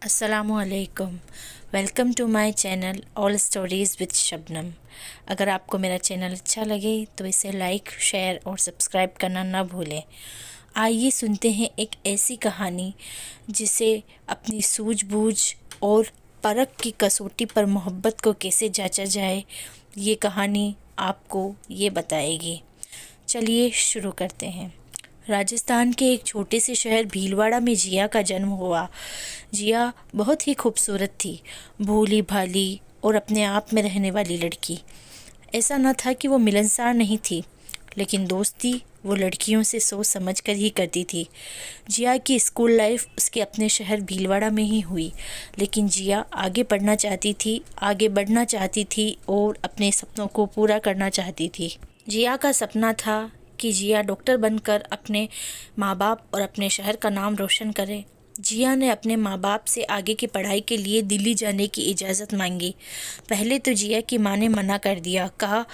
अस्सलामुअलैकुम। Welcome to my channel all stories with Shabnam. अगर आपको मेरा चैनल अच्छा लगे तो इसे लाइक, शेयर और सब्सक्राइब करना ना भूलें। आइए सुनते हैं एक ऐसी कहानी जिसे अपनी सूझबूझ और परख की कसौटी पर मोहब्बत को कैसे जांचा जाए, ये कहानी आपको ये बताएगी। चलिए शुरू करते हैं। राजस्थान के एक छोटे से शहर भीलवाड़ा में जिया का जन्म हुआ। जिया बहुत ही खूबसूरत थी, भोली भाली और अपने आप में रहने वाली लड़की। ऐसा न था कि वो मिलनसार नहीं थी, लेकिन दोस्ती वो लड़कियों से सोच समझ कर ही करती थी। जिया की स्कूल लाइफ उसके अपने शहर भीलवाड़ा में ही हुई, लेकिन जिया आगे पढ़ना चाहती थी, आगे बढ़ना चाहती थी और अपने सपनों को पूरा करना चाहती थी। जिया का सपना था कि जिया डॉक्टर बनकर अपने माँ बाप और अपने शहर का नाम रोशन करे। जिया ने अपने माँ बाप से आगे की पढ़ाई के लिए दिल्ली जाने की इजाज़त मांगी। पहले तो जिया की माँ ने मना कर दिया, कहा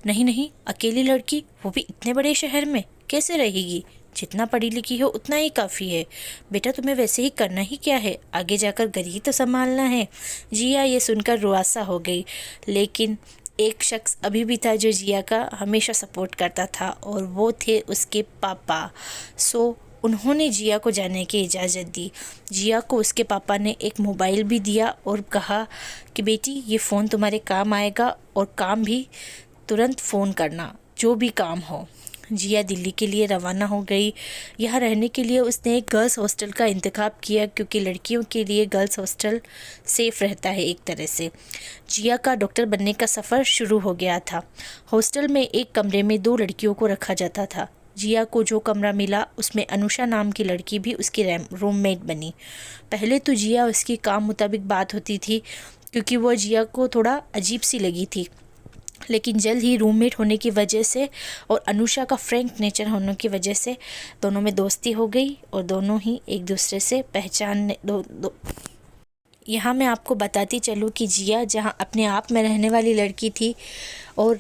नहीं नहीं, अकेली लड़की, वो भी इतने बड़े शहर में कैसे रहेगी? जितना पढ़ी लिखी हो उतना ही काफ़ी है। बेटा तुम्हें वैसे ही करना ही क्या है, आगे जाकर घर ही तो संभालना है। जिया ये सुनकर रुआसा हो गई, लेकिन एक शख्स अभी भी था जो जिया का हमेशा सपोर्ट करता था और वो थे उसके पापा। उन्होंने जिया को जाने की इजाज़त दी। जिया को उसके पापा ने एक मोबाइल भी दिया और कहा कि बेटी ये फ़ोन तुम्हारे काम आएगा और काम भी तुरंत फ़ोन करना, जो भी काम हो। जिया दिल्ली के लिए रवाना हो गई। यहाँ रहने के लिए उसने एक गर्ल्स हॉस्टल का इंतखाब किया, क्योंकि लड़कियों के लिए गर्ल्स हॉस्टल सेफ़ रहता है एक तरह से। जिया का डॉक्टर बनने का सफ़र शुरू हो गया था। हॉस्टल में एक कमरे में 2 लड़कियों को रखा जाता था। जिया को जो कमरा मिला उसमें अनुषा नाम की लड़की भी उसकी रूममेट बनी। पहले तो जिया उसकी काम मुताबिक बात होती थी, क्योंकि वो जिया को थोड़ा अजीब सी लगी थी, लेकिन जल्द ही रूममेट होने की वजह से और अनुषा का फ्रैंक नेचर होने की वजह से दोनों में दोस्ती हो गई और दोनों ही एक दूसरे से पहचानने यहाँ मैं आपको बताती चलूँ कि जिया जहाँ अपने आप में रहने वाली लड़की थी और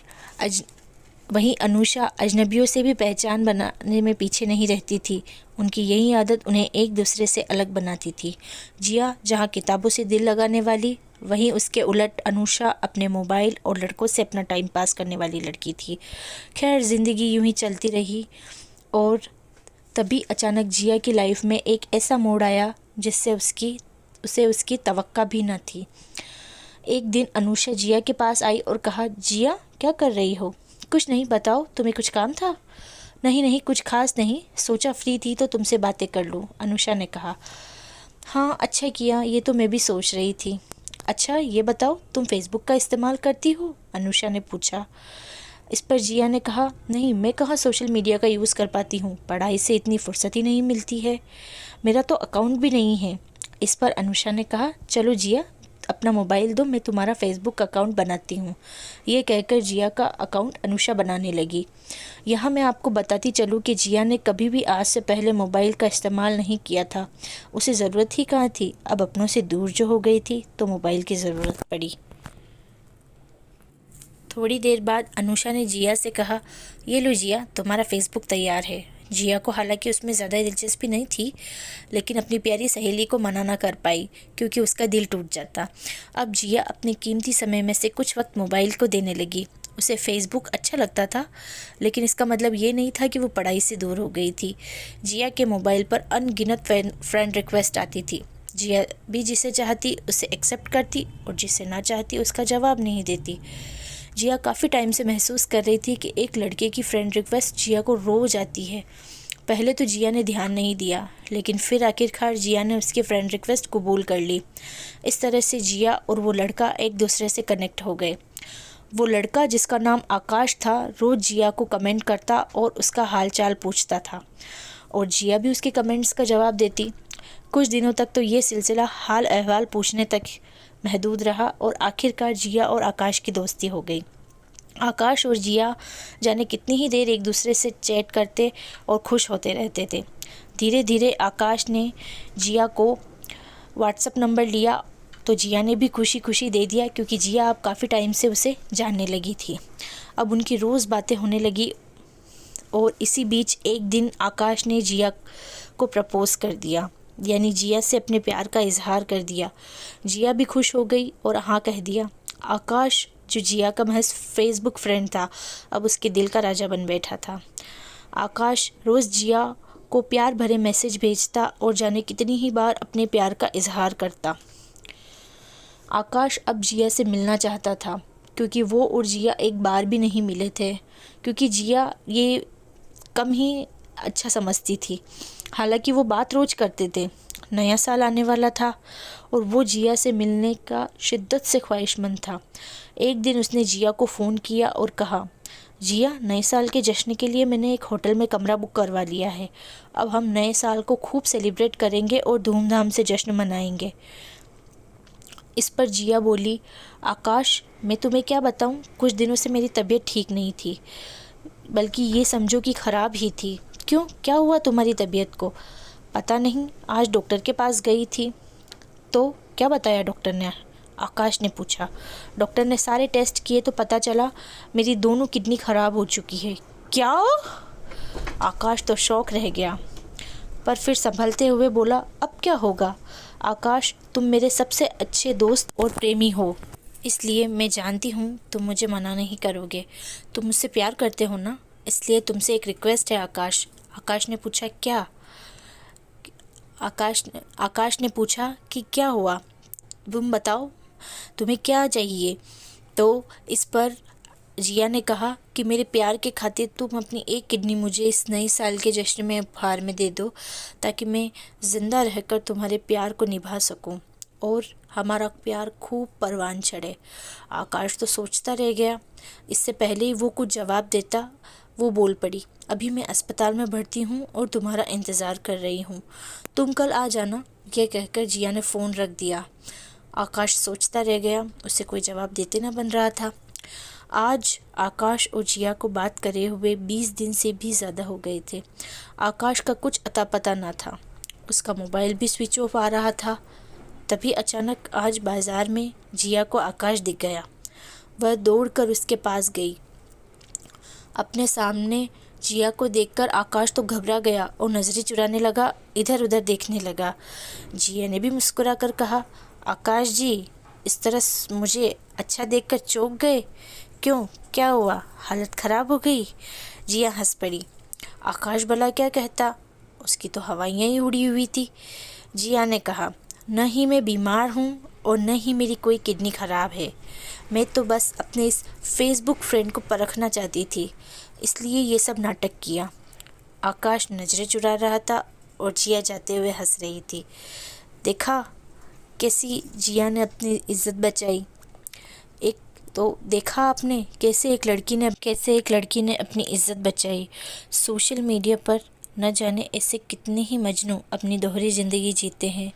वहीं अनुषा अजनबियों से भी पहचान बनाने में पीछे नहीं रहती थी। उनकी यही आदत उन्हें एक दूसरे से अलग बनाती थी। जिया जहाँ किताबों से दिल लगाने वाली, वहीं उसके उलट अनुषा अपने मोबाइल और लड़कों से अपना टाइम पास करने वाली लड़की थी। खैर ज़िंदगी यूं ही चलती रही और तभी अचानक जिया की लाइफ में एक ऐसा मोड़ आया जिससे उसे उसकी तवक्का भी न थी। एक दिन अनुषा जिया के पास आई और कहा, जिया क्या कर रही हो? कुछ नहीं, बताओ, तुम्हें कुछ काम था? नहीं नहीं, कुछ खास नहीं, सोचा फ्री थी तो तुमसे बातें कर लूँ, अनुषा ने कहा। हाँ अच्छा किया, ये तो मैं भी सोच रही थी। अच्छा ये बताओ, तुम फेसबुक का इस्तेमाल करती हो? अनुषा ने पूछा। इस पर जिया ने कहा, नहीं मैं कहाँ सोशल मीडिया का यूज़ कर पाती हूँ, पढ़ाई से इतनी फुर्सत ही नहीं मिलती है, मेरा तो अकाउंट भी नहीं है। इस पर अनुषा ने कहा, चलो जिया अपना मोबाइल दो, मैं तुम्हारा फेसबुक अकाउंट बनाती हूँ। ये कहकर जिया का अकाउंट अनुषा बनाने लगी। यहाँ मैं आपको बताती चलूँ कि जिया ने कभी भी आज से पहले मोबाइल का इस्तेमाल नहीं किया था। उसे ज़रूरत ही कहाँ थी, अब अपनों से दूर जो हो गई थी तो मोबाइल की ज़रूरत पड़ी। थोड़ी देर बाद अनुषा ने जिया से कहा, ये लो जिया, तुम्हारा फेसबुक तैयार है। जिया को हालांकि उसमें ज़्यादा दिलचस्पी नहीं थी, लेकिन अपनी प्यारी सहेली को मना ना कर पाई, क्योंकि उसका दिल टूट जाता। अब जिया अपने कीमती समय में से कुछ वक्त मोबाइल को देने लगी। उसे फेसबुक अच्छा लगता था, लेकिन इसका मतलब ये नहीं था कि वो पढ़ाई से दूर हो गई थी। जिया के मोबाइल पर अनगिनत फ्रेंड रिक्वेस्ट आती थी। जिया भी जिसे चाहती उसे एक्सेप्ट करती और जिसे ना चाहती उसका जवाब नहीं देती। जिया काफ़ी टाइम से महसूस कर रही थी कि एक लड़के की फ्रेंड रिक्वेस्ट जिया को रोज़ आती है। पहले तो जिया ने ध्यान नहीं दिया, लेकिन फिर आखिरकार जिया ने उसकी फ्रेंड रिक्वेस्ट कबूल कर ली। इस तरह से जिया और वो लड़का एक दूसरे से कनेक्ट हो गए। वो लड़का, जिसका नाम आकाश था, रोज़ जिया को कमेंट करता और उसका हाल चाल पूछता था, और जिया भी उसके कमेंट्स का जवाब देती। कुछ दिनों तक तो ये सिलसिला हाल अहवाल पूछने तक महदूद रहा और आखिरकार जिया और आकाश की दोस्ती हो गई। आकाश और जिया जाने कितनी ही देर एक दूसरे से चैट करते और खुश होते रहते थे। धीरे धीरे आकाश ने जिया को व्हाट्सएप नंबर लिया तो जिया ने भी खुशी खुशी दे दिया, क्योंकि जिया अब काफ़ी टाइम से उसे जानने लगी थी। अब उनकी रोज़ बातें होने लगी और इसी बीच एक दिन आकाश ने जिया को प्रपोज़ कर दिया। यानी जिया से अपने प्यार का इजहार कर दिया। जिया भी खुश हो गई और हाँ कह दिया। आकाश जो जिया का महज फेसबुक फ्रेंड था, अब उसके दिल का राजा बन बैठा था। आकाश रोज़ जिया को प्यार भरे मैसेज भेजता और जाने कितनी ही बार अपने प्यार का इजहार करता। आकाश अब जिया से मिलना चाहता था, क्योंकि वो और जिया एक बार भी नहीं मिले थे, क्योंकि जिया ये कम ही अच्छा समझती थी। हालांकि वो बात रोज़ करते थे। नया साल आने वाला था और वो जिया से मिलने का शिद्दत से ख्वाहिशमंद था। एक दिन उसने जिया को फ़ोन किया और कहा, जिया, नए साल के जश्न के लिए मैंने एक होटल में कमरा बुक करवा लिया है। अब हम नए साल को खूब सेलिब्रेट करेंगे और धूमधाम से जश्न मनाएंगे। इस पर जिया बोली, आकाश, मैं तुम्हें क्या बताऊं, कुछ दिनों से मेरी तबीयत ठीक नहीं थी, बल्कि ये समझो कि ख़राब ही थी। क्यों, क्या हुआ तुम्हारी तबीयत को? पता नहीं, आज डॉक्टर के पास गई थी। तो क्या बताया डॉक्टर ने? आकाश ने पूछा। डॉक्टर ने सारे टेस्ट किए तो पता चला मेरी दोनों किडनी ख़राब हो चुकी है। क्या? आकाश तो शौक रह गया, पर फिर संभलते हुए बोला, अब क्या होगा? आकाश, तुम मेरे सबसे अच्छे दोस्त और प्रेमी हो, इसलिए मैं जानती हूँ तुम मुझे मना नहीं करोगे। तुम मुझसे प्यार करते हो ना, इसलिए तुमसे एक रिक्वेस्ट है आकाश। आकाश ने पूछा, क्या? आकाश ने पूछा कि क्या हुआ, तुम बताओ, तुम्हें क्या चाहिए? तो इस पर जिया ने कहा कि मेरे प्यार के खातिर तुम अपनी एक किडनी मुझे इस नए साल के जश्न में उपहार में दे दो, ताकि मैं ज़िंदा रहकर तुम्हारे प्यार को निभा सकूं और हमारा प्यार खूब परवान चढ़े। आकाश तो सोचता रह गया। इससे पहले ही वो कुछ जवाब देता, वो बोल पड़ी, अभी मैं अस्पताल में भर्ती हूँ और तुम्हारा इंतज़ार कर रही हूँ, तुम कल आ जाना। यह कहकर जिया ने फ़ोन रख दिया। आकाश सोचता रह गया, उसे कोई जवाब देते ना बन रहा था। आज आकाश और जिया को बात करे हुए 20 दिन से भी ज़्यादा हो गए थे। आकाश का कुछ अता पता ना था, उसका मोबाइल भी स्विच ऑफ आ रहा था। तभी अचानक आज बाज़ार में जिया को आकाश दिख गया। वह दौड़कर उसके पास गई। अपने सामने जिया को देखकर आकाश तो घबरा गया और नज़रें चुराने लगा, इधर उधर देखने लगा। जिया ने भी मुस्कुरा कर कहा, आकाश जी, इस तरह मुझे अच्छा देखकर चौंक गए? क्यों, क्या हुआ, हालत ख़राब हो गई? जिया हंस पड़ी। आकाश भला क्या कहता, उसकी तो हवाइयाँ ही उड़ी हुई थी। जिया ने कहा, न ही मैं बीमार हूँ और न ही मेरी कोई किडनी ख़राब है, मैं तो बस अपने इस फेसबुक फ्रेंड को परखना चाहती थी, इसलिए ये सब नाटक किया। आकाश नज़रें चुरा रहा था और जिया जाते हुए हंस रही थी। देखा कैसी जिया ने अपनी इज्जत बचाई। एक तो देखा आपने कैसे एक लड़की ने अपनी इज्जत बचाई। सोशल मीडिया पर न जाने ऐसे कितने ही मजनू अपनी दोहरी ज़िंदगी जीते हैं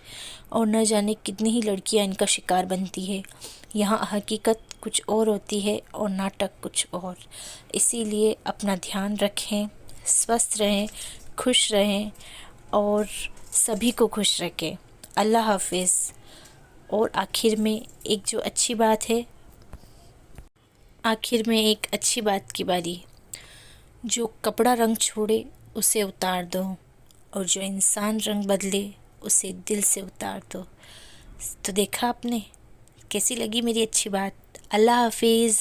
और न जाने कितनी ही लड़कियां इनका शिकार बनती है। यहाँ हकीकत कुछ और होती है और नाटक कुछ और। इसीलिए अपना ध्यान रखें, स्वस्थ रहें, खुश रहें और सभी को खुश रखें। अल्लाह हाफिज़। और आखिर में एक अच्छी बात की बारी, जो कपड़ा रंग छोड़े उसे उतार दो और जो इंसान रंग बदले उसे दिल से उतार दो। तो देखा आपने, कैसी लगी मेरी अच्छी बात? अल्लाह हाफिज़।